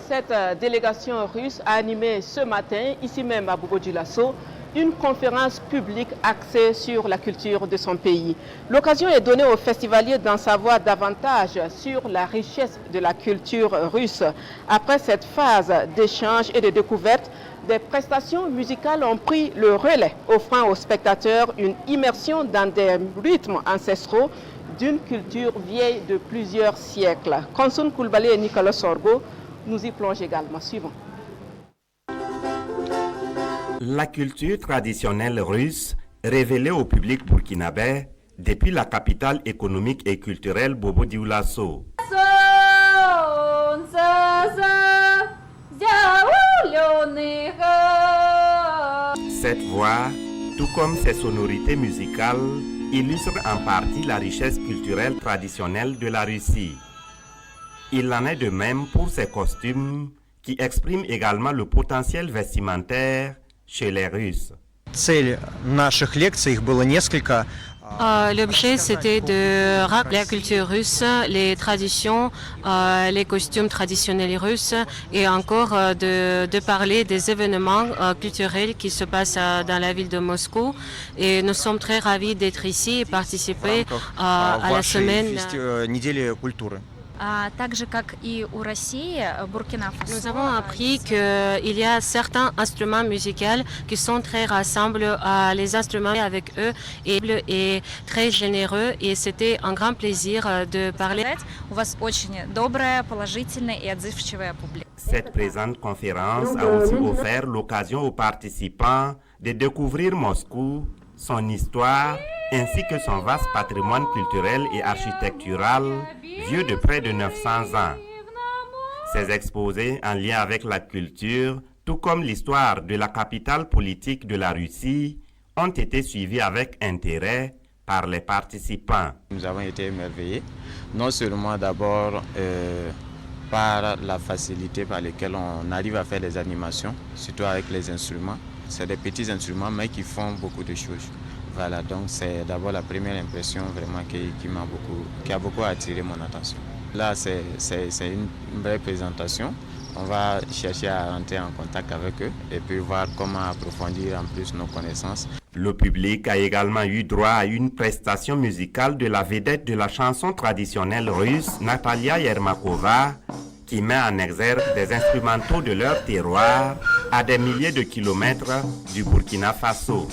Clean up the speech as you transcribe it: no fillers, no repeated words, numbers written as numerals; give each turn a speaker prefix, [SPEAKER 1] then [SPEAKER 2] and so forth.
[SPEAKER 1] cette délégation russe a animé ce matin, ici même à Bobo-Dioulasso, une conférence publique axée sur la culture de son pays. L'occasion est donnée aux festivaliers d'en savoir davantage sur la richesse de la culture russe. Après cette phase d'échange et de découverte, des prestations musicales ont pris le relais, offrant aux spectateurs une immersion dans des rythmes ancestraux d'une culture vieille de plusieurs siècles. Konsun Koulibaly et Nicolas Sorgho nous y plongent également. Suivons.
[SPEAKER 2] La culture traditionnelle russe, révélée au public burkinabé depuis la capitale économique et culturelle Bobo-Dioulasso. Cette voix, tout comme ses sonorités musicales, illustre en partie la richesse culturelle traditionnelle de la Russie. Il en est de même pour ses costumes, qui expriment également le potentiel vestimentaire chez les Russes.
[SPEAKER 3] L'objet, c'était de rappeler la culture russe, les traditions, les costumes traditionnels russes et encore de parler des événements culturels qui se passent dans la ville de Moscou. Et nous sommes très ravis d'être ici et participer à la semaine. Nous avons appris qu'il y a certains instruments musicaux qui sont très rassembles, les instruments avec eux et très généreux, et c'était un grand plaisir de parler.
[SPEAKER 2] Cette présente conférence a aussi offert l'occasion aux participants de découvrir Moscou, son histoire, ainsi que son vaste patrimoine culturel et architectural, vieux de près de 900 ans. Ces exposés en lien avec la culture, tout comme l'histoire de la capitale politique de la Russie, ont été suivis avec intérêt par les participants.
[SPEAKER 4] Nous avons été émerveillés, non seulement d'abord par la facilité par laquelle on arrive à faire des animations, surtout avec les instruments. C'est des petits instruments mais qui font beaucoup de choses. Voilà, donc c'est d'abord la première impression vraiment qui a beaucoup attiré mon attention. Là, c'est une vraie présentation. On va chercher à rentrer en contact avec eux et puis voir comment approfondir en plus nos connaissances.
[SPEAKER 2] Le public a également eu droit à une prestation musicale de la vedette de la chanson traditionnelle russe, Natalia Yermakova, qui met en exergue des instrumentaux de leur terroir à des milliers de kilomètres du Burkina Faso.